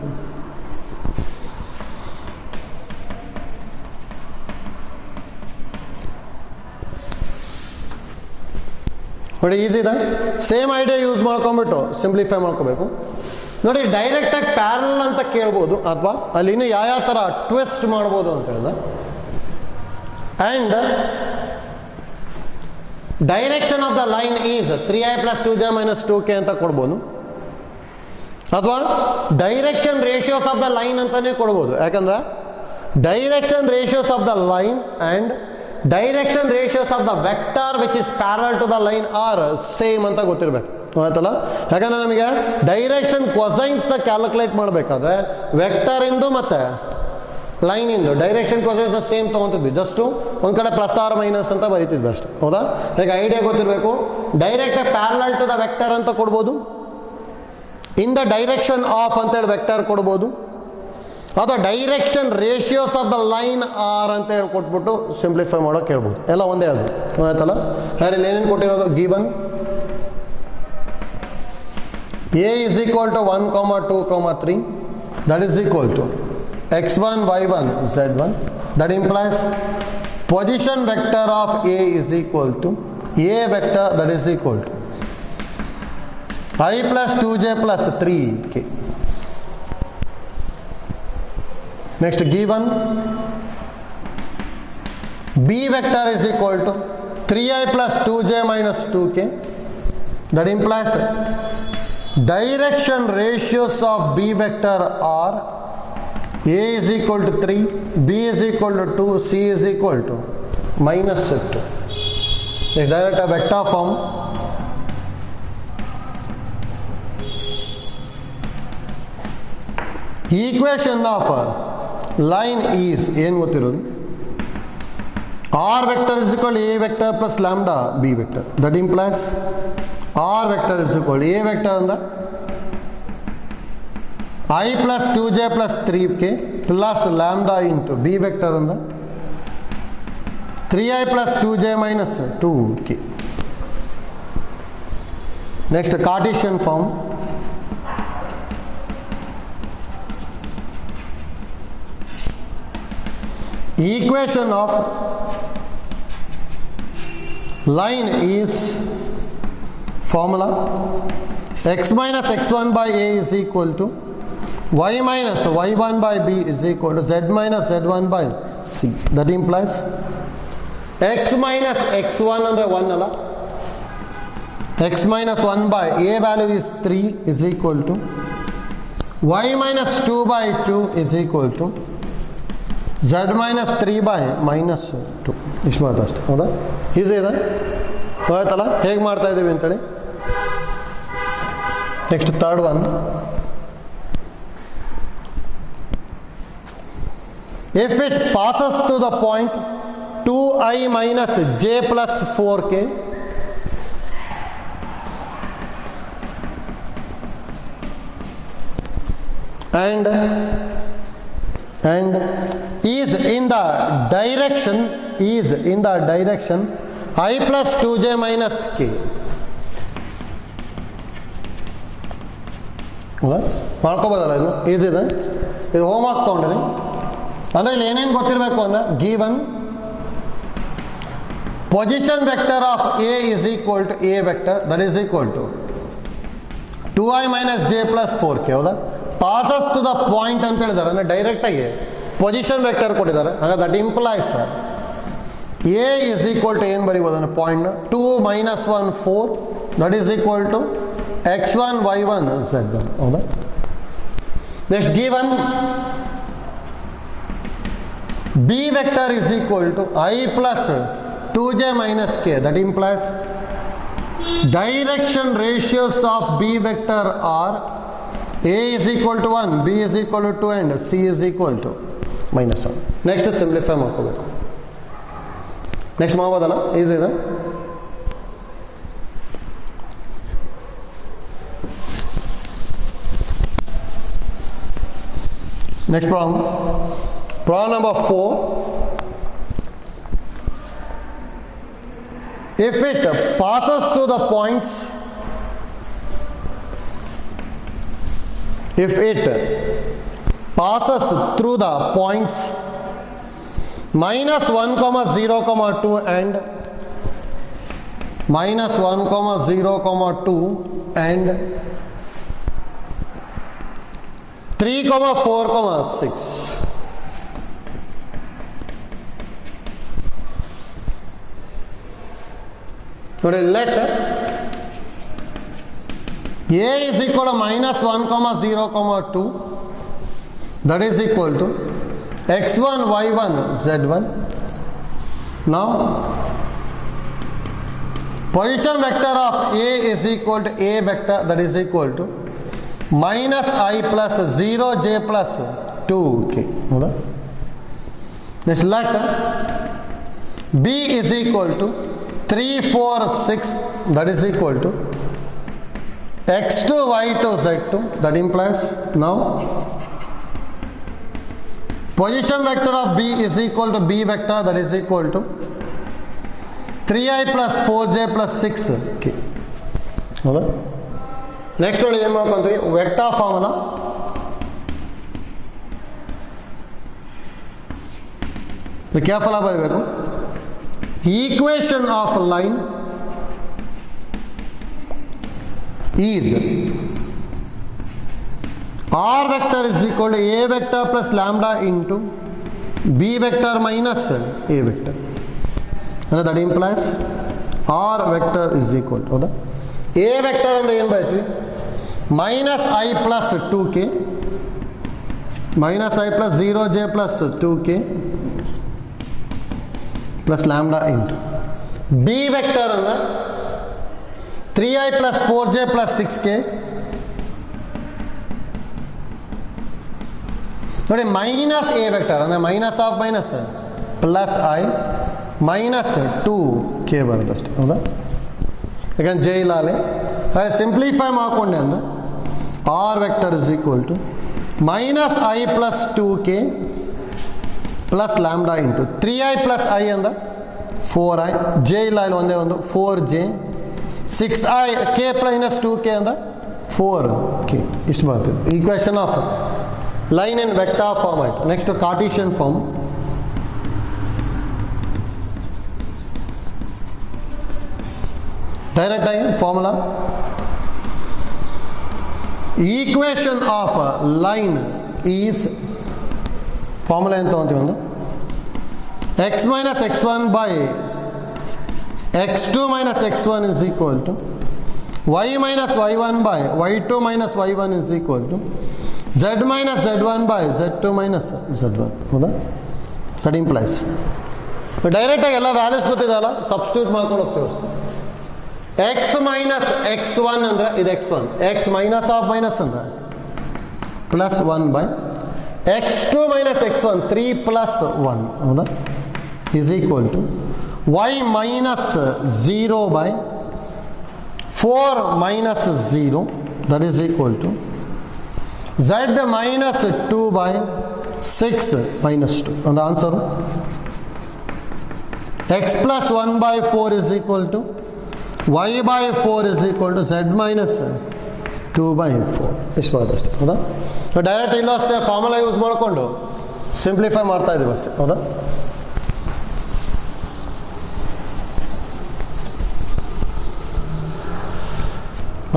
ನೋಡಿ, easy ಇದೆ. Same idea use ಮಾಡ್ಕೊಂಡ್ಬಿಟ್ಟು simplify ಮಾಡ್ಕೋಬೇಕು. ನೋಡಿ, ಡೈರೆಕ್ಟಾಗಿ parallel ಅಂತ ಕೇಳ್ಬೋದು, ಅಥವಾ ಅಲ್ಲಿ ಇನ್ನೂ ಯಾವ ಥರ ಟ್ವಿಸ್ಟ್ ಮಾಡ್ಬೋದು ಅಂತ ಹೇಳಿದ್ರೆ, and direction of the line is 3i plus 2j minus 2k ಅಂತ ಕೊಡ್ಬೋದು, ಅಥವಾ direction ratios of the line ಅಂತಾನೆ ಕೊಡ್ಬೋದು. ಯಾಕಂದ್ರೆ direction ratios of the line and direction ratios of the vector which is parallel to the line are same ಅಂತ ಗೊತ್ತಿರಬೇಕು, ಆಯ್ತಲ್ಲ. ಯಾಕಂದ್ರೆ ನಮಗೆ ಡೈರೆಕ್ಷನ್ ಕೊಸೈನ್ಸ್ ನ ಕ್ಯಾಲ್ಕುಲೇಟ್ ಮಾಡಬೇಕಾದ್ರೆ ವೆಕ್ಟರ್ ಇಂದು ಮತ್ತೆ ಲೈನ್ ಇಂದು ಡೈರೆಕ್ಷನ್ ಕೊಸೈನ್ಸ್ ಸೇಮ್ ತೊಗೊತಿದ್ವಿ, ಜಸ್ಟ್ ಒಂದು ಕಡೆ ಪ್ಲಸ್ ಆರ್ ಮೈನಸ್ ಅಂತ ಬರೀತಿದ್ವಿ ಅಷ್ಟೇ, ಹೌದಾ. ಈಗ ಐಡಿಯಾ ಗೊತ್ತಿರಬೇಕು. Direct parallel to the vector ಅಂತ ಕೊಡ್ಬೋದು, ಇನ್ ದ ಡೈರೆಕ್ಷನ್ ಆಫ್ ಅಂತೇಳಿ ವೆಕ್ಟರ್ ಕೊಡ್ಬೋದು, ಅಥವಾ direction ratios of the line are ಅಂತ ಹೇಳಿ ಕೊಟ್ಬಿಟ್ಟು ಸಿಂಪ್ಲಿಫೈ ಮಾಡೋಕೆ ಹೇಳ್ಬೋದು. ಎಲ್ಲ ಒಂದೇ ಅದು, ಆಯ್ತಲ್ಲ. ಯಾರಲ್ಲಿ ಏನೇನು ಕೊಟ್ಟಿರೋದು, given a is equal to 1, 2, 3, that is equal to x1, y1, z1. That implies position vector of a is equal to a vector, that is equal to I plus 2j plus 3k. Next, given b vector is equal to 3i plus 2j minus 2k. That implies direction ratios of b vector are a is equal to 3, b is equal to 2, c is equal to minus 2. It's direct a vector form. Equation of line is ಏನು ಗೊತ್ತಿರೋದು, r vector is equal to a vector plus lambda b vector. That implies r vector is equal to a vector and I plus 2j plus 3k plus lambda into b vector and 3i plus 2j minus 2k. Next, Cartesian form. Equation of line is formula x minus x1 by a is equal to y minus y1 by b is equal to z minus z1 by c. That implies x minus x1 ಅಂದರೆ 1 ಅಲ್ಲ, x minus 1 by a value is 3 is equal to y minus 2 by 2 is equal to z minus 3 by minus 2. ಇಷ್ಟು ಮಾತ್ರ ಅಷ್ಟೇ, ಹೌದಾ. Easy ಇದೆ, ಆಯ್ತಲ್ಲ. ಹೇಗೆ ಮಾಡ್ತಾ ಇದ್ದೀವಿ ಅಂತೇಳಿ. Next third one, if it passes to the point 2i minus j plus 4k and is in the direction I plus 2j minus k. ಮಾಡ್ಕೋಬೋದಲ್ಲ, ಇದು ಈಸಿ ಇದೆ. ಇದು ಹೋಮ್ ವರ್ಕ್ ತೊಗೊಂಡ್ರಿ ಅಂದರೆ ಇಲ್ಲಿ ಏನೇನು ಗೊತ್ತಿರಬೇಕು ಅಂದರೆ, given position vector of A is equal to A vector, that is equal to 2i minus j plus 4k, ಹೌದಾ. ಪಾಸಸ್ ಟು ದ ಪಾಯಿಂಟ್ ಅಂತ ಹೇಳಿದ್ದಾರೆ, ಅಂದರೆ ಡೈರೆಕ್ಟಾಗಿ ಪೊಸಿಷನ್ ವೆಕ್ಟರ್ ಕೊಟ್ಟಿದ್ದಾರೆ. ಹಾಗಾದ್ರೆ that implies A is equal to ಏನು ಬರೀಬೋದು ಅಂದರೆ point 2 minus 1 4, that is equal to x1 y1 z1, ಹೌದಾ. Next, given b vector is equal to I plus 2j minus k. That implies direction ratios of b vector are a is equal to 1, b is equal to 2 and c is equal to minus 1. Next, simplify ಮಾಡ್ಕೋಬೇಕು. Next ಮಾಡ್ಬೋದಲ್ಲ, easy ಇದೆ. Next problem. Problem number 4. If it passes through the points, minus 1, 0, 2 and minus 1, 0, 2 and 3, 4, 6. ನೋಡಿ let a is equal to minus 1 comma 0 comma 2, that is equal to x1 y1 z1. Now position vector of a is equal to a vector, that is equal to minus I plus 0j plus 2k. Next let b is equal to 3 4 6, that is equal to x2 y2 z2, that implies now position vector of b is equal to b vector, that is equal to 3i plus 4j plus 6k. ಹೌದಾ? Next ನೋಡಿ ಏನು ಮಾಡ್ಕೊಂತೀವಿ, vector formula. Careful ಆಗಿ ಬರಬೇಕು. Equation of line is r vector is equal to a vector plus lambda into b vector minus a vector. And that implies r vector is equal to a vector ಅಂದ್ರೆ ಏನು ಬರೀತೀವಿ, minus I plus 2k minus I plus 0j plus 2k plus lambda into b vector ಅಂದ್ರೆ 3i plus 4j plus 6k. ನೋಡಿ minus A vector ಅಂದರೆ minus of minus plus I minus 2k ಬರುತ್ತಷ್ಟೆ. ಹೌದಾ? ಯಾಕಂದ್ರೆ J ಇಲ್ಲ ಅಲ್ಲಿ. ಅದೇ simplify ಮಾಡಿಕೊಂಡೆ ಅಂದರೆ R vector is equal to minus I plus 2k plus lambda into 3i plus I ಅಂದ್ರೆ 4i, ಜೆ ಇಲ್ಲ ಇಲ್ಲಿ ಒಂದೇ ಒಂದು 4j, 6i k minus 2k ಅಂದ್ರೆ 4k. ಇಷ್ಟು ಬರ್ತದೆ equation of line in vector form ಆಯಿತು. Next Cartesian form. ಡೈರೆಕ್ಟ್ ಆಗಿ formula, equation of line is formula ಏನು ತೊಗೊಂತೀವಿ ಒಂದು x minus x1 by x2 minus x1 is equal to y minus y1 by y2 minus y1 is equal to z minus z1 by z2 minus z1. ಹೌದಾ? That implies ಡೈರೆಕ್ಟಾಗಿ ಎಲ್ಲ values ಗೊತ್ತಿದಲ್ಲ, substitute ಮಾಡ್ಕೊಂಡು ಹೋಗ್ತೇವೆ ಅಷ್ಟೇ. X minus x1 ಅಂದರೆ ಇದು x1, x minus of minus ಅಂದರೆ plus 1 by x2 minus x1 3 plus 1. ಹೌದಾ? is equal to y minus 0 by 4 minus 0, that is equal to z minus 2 by 6 minus 2. And the answer x plus 1 by 4 is equal to y by 4 is equal to z minus 2 by 4. ಇಷ್ಟು ಬರುತ್ತೆ ಅಷ್ಟೇ. ಹೌದಾ? Direct ಇಲ್ಲೂ ಅಷ್ಟೇ formula use ಮಾಡಿಕೊಂಡು simplify ಮಾಡ್ತಾ ಇದ್ದೀವಿ ಅಷ್ಟೇ. ಹೌದಾ?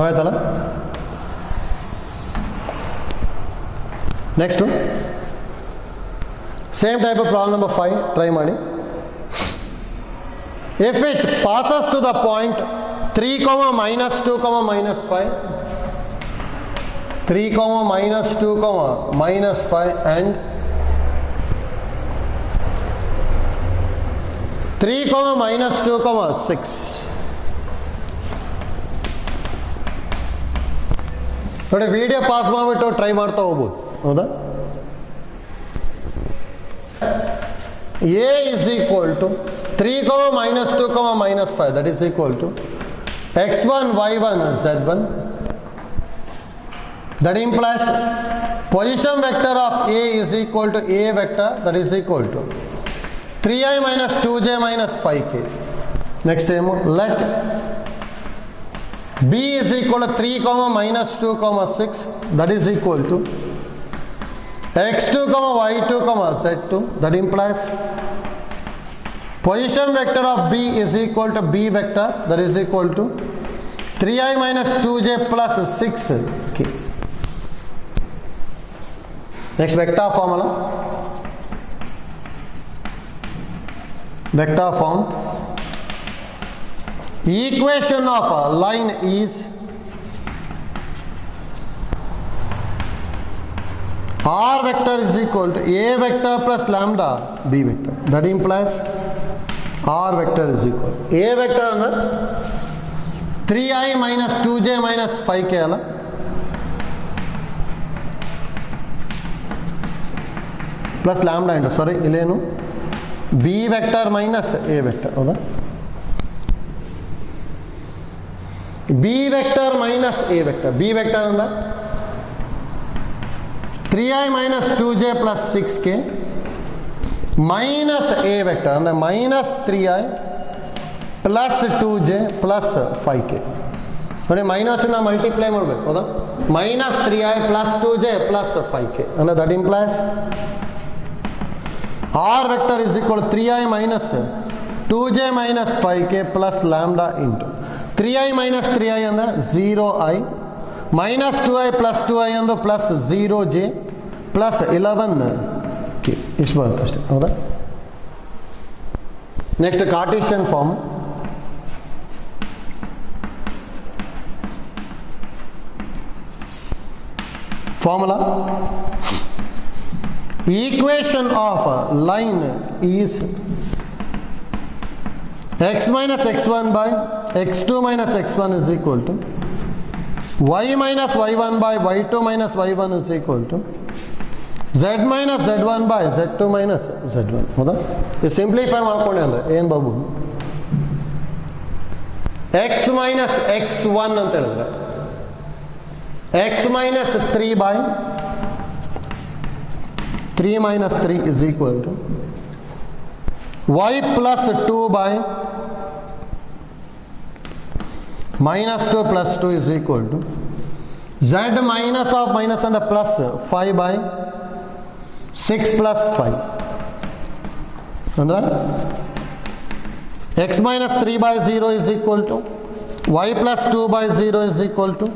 ಆಯ್ತಲ್ಲ? Next same type of problem number 5 try ಮಾಡಿ. If it passes to the point 3, minus 2, minus 5, 3, minus 2, minus 5 and 3, minus 2, 6. ನೋಡಿ ವಿಡಿಯೋ ಪಾಸ್ ಮಾಡಿಬಿಟ್ಟು ಟ್ರೈ ಮಾಡ್ತಾ ಹೋಗ್ಬೋದು. ಹೌದಾ? A is equal to 3, minus 2, minus 5, that is equal to x1 y1 z1. That implies position vector of A is equal to A vector, that is equal to 3i minus 2j minus 5k. Next same, let B is equal to 3, minus 2, 6, that is equal to x2, y2, z2. That implies position vector of B is equal to B vector, that is equal to 3i minus 2j plus 6k. Next vector formula. Vector form equation of a line is r vector is equal to a vector plus lambda b vector. That implies r vector is equal a vector ಅಂದ್ರೆ 3i minus 2j minus 5k ಅಲ್ಲ, plus lambda into sorry ಇಲ್ಲೇನು B vector minus A vector ಹೌದಾ, B vector minus A vector. B vector ಅಂದ್ರೆ 3i minus 2j plus 6k minus a vector ಅಂದರೆ minus 3i plus 2j plus 5k. ನೋಡಿ ಮೈನಸ್ಸಿಂದ multiply ಮಾಡಬೇಕು ಹೌದಾ, minus 3i plus 2j plus 5k ಅಂದರೆ that implies r vector is equal to 3i minus 2j minus 5k plus lambda into 3i minus 3i ಅಂದರೆ 0i minus 2i plus 2i ಅಂದರೆ plus 0j plus 11k ಇಷ್ಟು ಬರುತ್ತೆ ಅಷ್ಟೇ ಹೌದಾ. Next Cartesian form. Formula equation of a line is x minus x1 by x2 minus x1 is equal to y minus y1 by y2 minus y1 is equal to z minus z1 by z2 minus z1 ಹೌದಾ. ಇದು simplify ಮಾಡ್ಕೊಂಡೆ ಅಂದರೆ ಏನು ಬರ್ಬೋದು, x minus x1 ಅಂತ ಹೇಳಿದ್ರೆ x minus 3 by 3 minus 3 is equal to y plus 2 by minus 2 plus 2 is equal to z minus of minus and plus 5 by 6 plus 5 ಅಂದ್ರೆ x minus 3 by 0 is equal to y plus 2 by 0 is equal to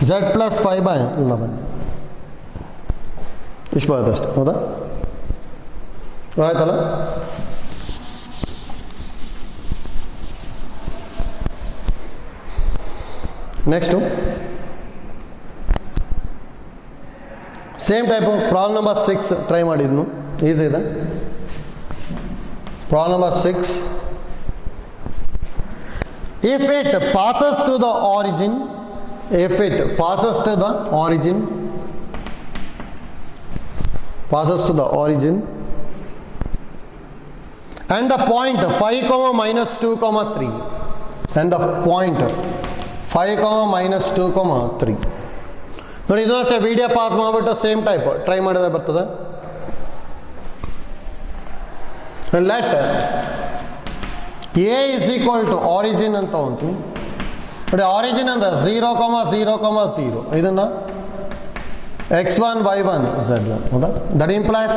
z plus 5 by 11. ಇಷ್ಟು ಬರುತ್ತೆ ಅಷ್ಟೇ ಹೌದಾ, ಆಯ್ತಲ್ಲ. Next same type problem number 6 try ಮಾಡಿದ್ನು, easy ಇದೆ. ಪ್ರಾಬ್ಲಮ್ number 6, if it passes to the origin and the point 5 minus 2 3 and the point 5 minus 2 3 ನೋಡಿ ಇದು ಅಷ್ಟೇ. ವಿಡಿಯೋ ಪಾಸ್ ಮಾಡಿಬಿಟ್ಟು ಸೇಮ್ ಟೈಪ್ ಟ್ರೈ ಮಾಡಿದ್ರೆ ಬರ್ತದೆ. Let A is equal to origin ಅಂತ ಉಂಟು ನೋಡಿ. ಆರಿಜಿನ್ ಅಂದ್ರೆ 0 0 0 ಇದನ್ನು x1 y1 z1 ಹೌದಾ. That implies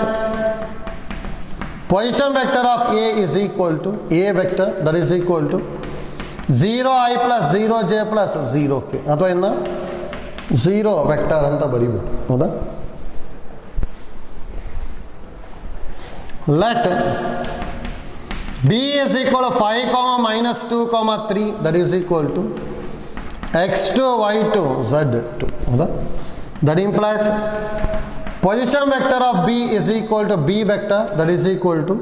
position vector of a is equal to a vector that is equal to 0i plus 0j plus 0k ಅಥವಾ ಇನ್ನು 0 ವೆಕ್ಟರ್ ಅಂತ ಬರೀಬೋದು ಹೌದಾ. Let b is equal to 5 minus 2 3 that is equal to x2 y2 z2 ಹೌದಾ. that implies position vector of b is equal to b vector that is equal to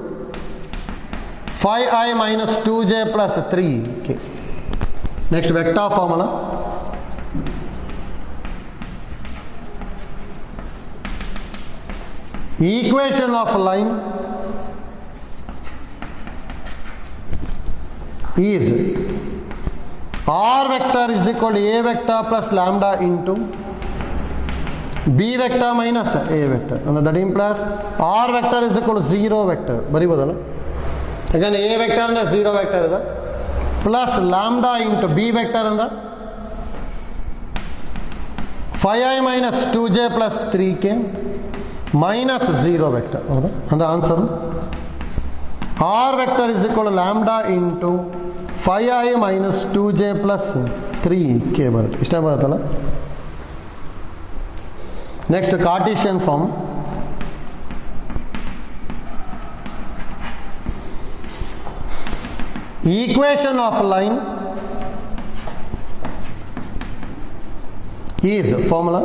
5i minus 2j plus 3k. next vector formula, equation of line is r vector is equal to a vector plus lambda into b vector minus a vector and that implies r vector is equal to 0 vector ಬರಿಬೋದಲ್ಲ, ಯಾಕಂದರೆ a vector ಅಂದರೆ 0 vector ಇದೆ, plus lambda into b vector ಅಂದ್ರೆ 5i minus 2j plus 3k minus 0 vector ಹೌದಾ. ಅಂದರೆ answer r vector is equal to lambda into 5i minus 2j plus 3k ಬರುತ್ತೆ. ಇಷ್ಟೇ ಬರುತ್ತಲ್ಲ. Next Cartesian form. equation of line is formula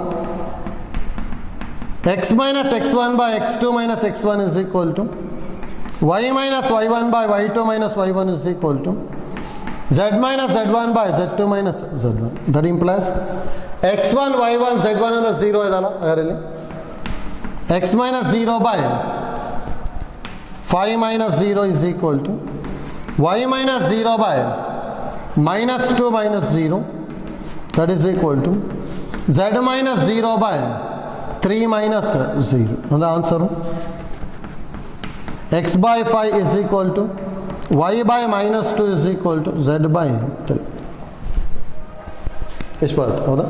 x minus x1 by x2 minus x1 is equal to y minus y1 by y2 minus y1 is equal to z minus z1 by z2 minus z1. That implies x1 y1 z1 and 0 idala agarilli x minus 0 by 5 minus 0 is equal to y minus 0 by minus 2 minus 0, that is equal to z minus 0 by 3 minus 0. And the answer x by 5 is equal to y by minus 2 is equal to z by 3. ಎಷ್ಟು ಬರುತ್ತೆ ಹೌದಾ?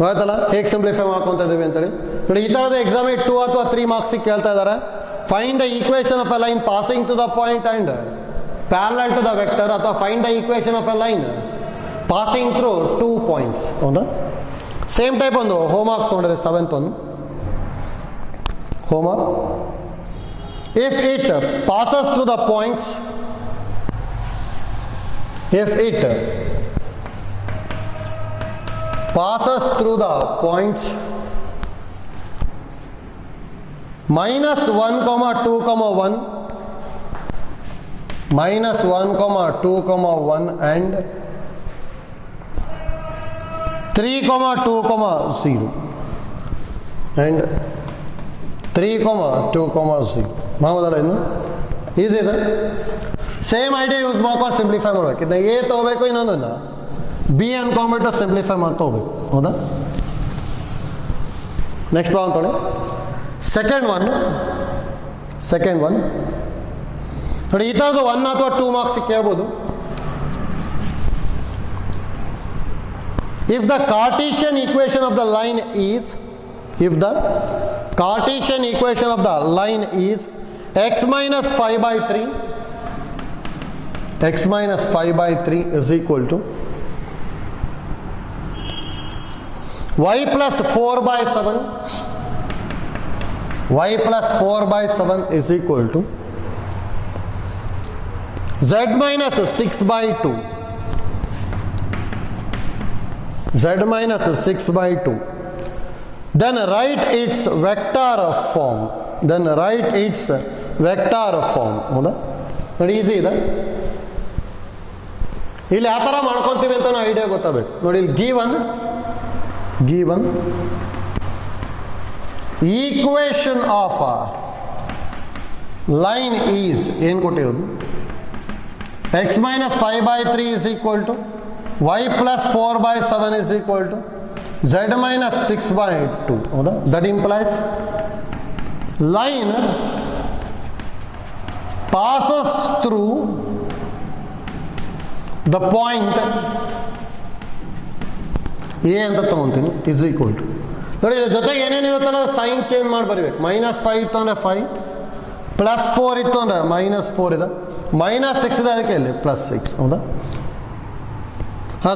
ಆಯ್ತಲ್ಲ, ಹೇಗೆ simplify ಮಾಡ್ಕೊತಾ ಇದ್ದೀವಿ ಅಂತೇಳಿ ನೋಡಿ. ಈ ಥರದ ಎಕ್ಸಾಮ್ 2 ಅಥವಾ 3 ಮಾರ್ಕ್ಸಿಗೆ ಕೇಳ್ತಾ ಇದ್ದಾರೆ. Find the equation of a line passing to the point and parallel to the vector, ಅಥವಾ find the equation of a line passing through 2 points. ಹೌದಾ? ಸೇಮ್ ಟೈಪ್ ಒಂದು ಹೋಮ್ವರ್ಕ್ ತೊಗೊಂಡ್ರೆ 7th ಒಂದು homework. If it passes through the points, if it passes through the points minus 1, 2, 1, minus 1, 2, 1 and 3, 2, 0 and 3, 2, 0. ಮಾಡೋದಲ್ಲ ಇನ್ನು easy ಇದೆ. Same idea use ಮಾಡ್ಕೊಂಡು simplify ಮಾಡ್ಬೇಕು. ಇದನ್ನ ಎ ತೊಗೋಬೇಕು, ಇನ್ನೊಂದನ್ನು ಬಿ ಅನ್ಕೊಂಡ್ಬಿಟ್ಟು ಸಿಂಪ್ಲಿಫೈ ಮಾಡ್ತಾ ಹೋಗ್ಬೇಕು. ಹೌದಾ? ನೆಕ್ಸ್ಟ್ ಪ್ರಾಬ್ಲಮ್ ತೊಗೊಳ್ಳಿ. ಸೆಕೆಂಡ್ ಒನ್ ನೋಡಿ, ಈ ಥರದ್ದು 1 ಅಥವಾ 2 ಮಾರ್ಕ್ಸಿಗೆ ಕೇಳ್ಬೋದು. If the Cartesian equation of the line is, if the Cartesian equation of the line is x minus 5 by 3, x minus 5 by 3 is equal to y plus 4 by 7, y plus 4 by 7 is equal to z minus 6 by 2, z minus 6 by 2. Then write its vector form. ಹೌದಾ? ನೋಡಿ, easy ಇದೆ. ಇಲ್ಲಿ ಯಾವ ಥರ ಮಾಡ್ಕೊತೀವಿ ಅಂತ ನಾವು idea ಗೊತ್ತಾಗಬೇಕು. ನೋಡಿ, ಇಲ್ಲಿ given equation of line is ಏನು ಕೊಟ್ಟಿರೋದು? x minus 5 by 3 is equal to y plus 4 by 7 is equal to z minus 6 by 2. ಹೌದಾ? That implies line passes through the point A ಅಂತ ತಗೊಂತೀನಿ is equal to, ನೋಡಿ ಇದ್ರ ಜೊತೆಗೆ ಏನೇನಿರುತ್ತಲ್ಲ sign change ಮಾಡಿ ಬರೀಬೇಕು. -5 ಇತ್ತು ಅಂದರೆ 5, +4 ಇತ್ತು ಅಂದರೆ -4 ಇದೆ, -6 ಇದೆ ಅದಕ್ಕೆ ಇಲ್ಲಿ +6. ಹೌದಾ?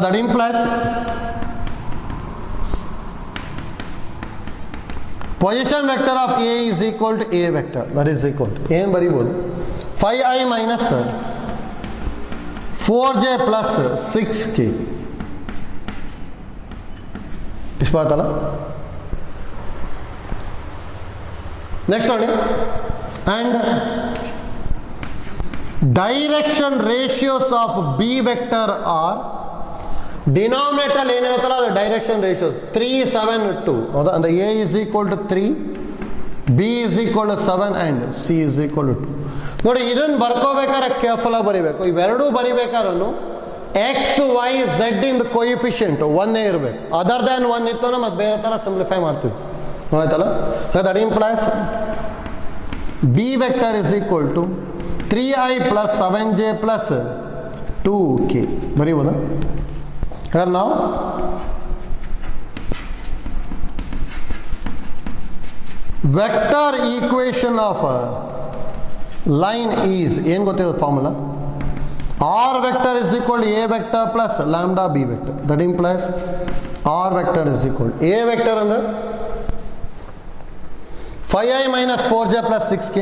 that implies position vector of A is equal to A vector, that is equal to ಏನು ಬರೀಬೋದು? 5i minus 4j plus 6k. ಇಷ್ಟು ಬರ್ತಲ್ಲ. ನೆಕ್ಸ್ಟ್ ನೋಡಿ, and direction ratios of B vector are, denominator ಏನಿರುತ್ತಲ್ಲ ಅದು ಡೈರೆಕ್ಷನ್ ರೇಷಿಯೋಸ್ 3, 7, 2. ಹೌದಾ? ಅಂದರೆ A is equal to 3, B is equal to 7 and C is equal to 2. ನೋಡಿ, ಇದನ್ನು ಬರ್ಕೋಬೇಕಾದ್ರೆ ಕೇರ್ಫುಲ್ಲಾಗಿ ಬರೀಬೇಕು. ಇವೆರಡೂ ಬರಿಬೇಕಾದ್ರೂ ಎಕ್ಸ್ ವೈ ಝೆಡ್ ಇಂದ ಕೊಯಿಫಿಷಿಯಂಟ್ 1 ಇರಬೇಕು. ಅದರ್ ದ್ಯಾನ್ 1 ಇತ್ತು ಅಂದ್ರೆ ಮತ್ತೆ ಬೇರೆ ಥರ ಸಿಂಪ್ಲಿಫೈ ಮಾಡ್ತೀವಿ. ಆಯ್ತಲ್ಲ? That implies B vector is equal to 3i plus 7j plus 2k. ಬರೀಬೋದಾ? now vector equation of a line is ಏನು ಗೊತ್ತಿರೋದು formula? r vector is equal to a vector plus lambda b vector. That implies r vector is equal to a vector ಅಂದ್ರೆ 5i minus 4j plus 6k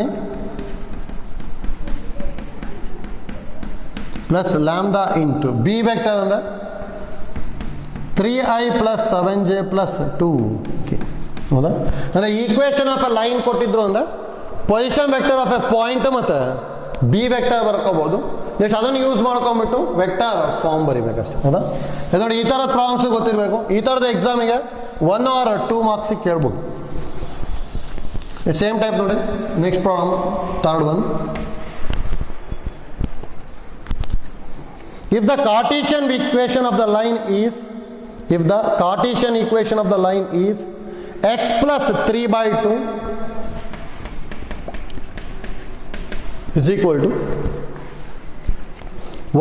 plus lambda into b vector ಅಂದ್ರೆ 3i plus 7j plus 2k ಹೌದಾ. ಅಂದರೆ equation of a line ಕೊಟ್ಟಿದ್ರು ಅಂದರೆ position vector of A point ಮತ್ತು B vector ಬರ್ಕೋಬೋದು. Next ಅದನ್ನು use ಮಾಡ್ಕೊಂಬಿಟ್ಟು vector form ಬರಿಬೇಕಷ್ಟೆ ಹೌದಾ. ನೋಡಿ ಈ ಥರದ ಪ್ರಾಬ್ಲಮ್ಸ್ ಗೊತ್ತಿರಬೇಕು. ಈ ಥರದ ಎಕ್ಸಾಮಿಗೆ 1 or 2 ಮಾರ್ಕ್ಸಿಗೆ ಕೇಳ್ಬೋದು. ಸೇಮ್ ಟೈಪ್ ನೋಡಿ next problem third one. If the Cartesian equation of the line is x plus 3 by 2 is equal to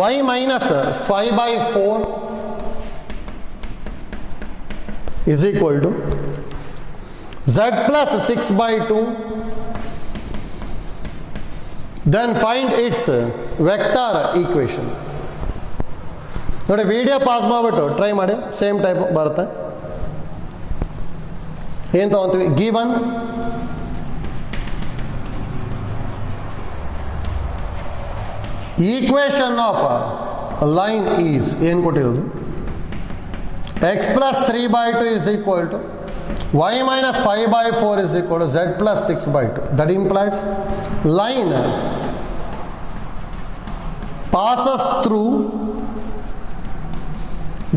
y minus 5 by 4 is equal to z plus 6 by 2, then find its vector equation. ನೋಡಿ video pass ಮಾಡಿಬಿಟ್ಟು try ಮಾಡಿ, same type ಬರುತ್ತೆ. ಏನು ತಗೊಂತೀವಿ? Given equation of line is ಏನು ಕೊಟ್ಟಿರೋದು? X plus 3 by 2 is equal to y minus 5 by 4 is equal to z plus 6 by 2. That implies line passes through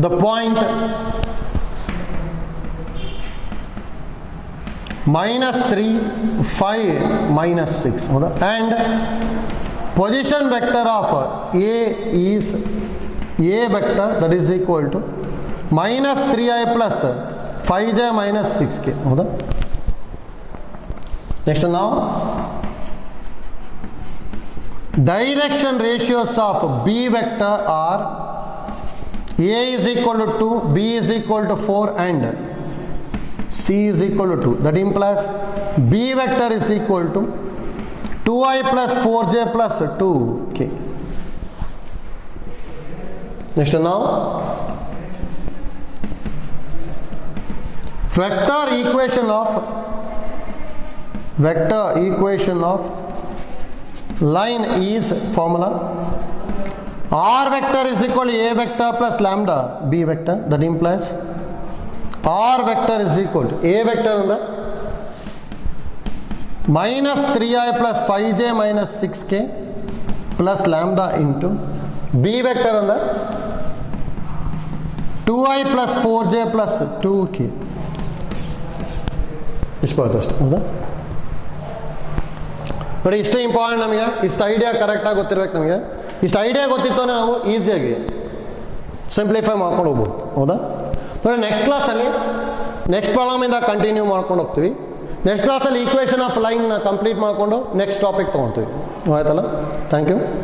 the point -3, 5, -6 and position vector of A is A vector, that is equal to -3i plus 5j minus 6k ಹೌದಾ. Next ನಾವು direction ratios of B vector are A is equal to 2, B is equal to 4 and C is equal to 2. That implies B vector is equal to 2i plus 4j plus 2k. Next now vector equation of line is formula R vector is equal to A vector plus lambda B vector. That implies R vector is equal to A vector under minus 3i plus 5j minus 6k plus lambda into B vector under 2i plus 4j plus 2k. ಇಷ್ಟು ಬರುತ್ತೆ ಅಷ್ಟೇ ಹೌದಾ. ನೋಡಿ ಇಷ್ಟು important ನಮಗೆ. ಇಷ್ಟು idea ಕರೆಕ್ಟಾಗಿ ಗೊತ್ತಿರ್ಬೇಕು ನಮಗೆ. ಇಷ್ಟು ಐಡಿಯಾ ಗೊತ್ತಿತ್ತು ಅಂದರೆ ನಾವು ಈಸಿಯಾಗಿ ಸಿಂಪ್ಲಿಫೈ ಮಾಡ್ಕೊಂಡು ಹೋಗ್ಬೋದು ಹೌದಾ. ನೋಡಿ ನೆಕ್ಸ್ಟ್ ಕ್ಲಾಸಲ್ಲಿ ನೆಕ್ಸ್ಟ್ ಪ್ರಾಬ್ಲಮಿಂದ ಕಂಟಿನ್ಯೂ ಮಾಡ್ಕೊಂಡು ಹೋಗ್ತೀವಿ. ನೆಕ್ಸ್ಟ್ ಕ್ಲಾಸಲ್ಲಿ ಈಕ್ವೇಷನ್ ಆಫ್ ಲೈನ್ನ ಕಂಪ್ಲೀಟ್ ಮಾಡಿಕೊಂಡು ನೆಕ್ಸ್ಟ್ ಟಾಪಿಕ್ ತೊಗೊತೀವಿ. ಆಯ್ತಲ್ಲ. Thank you.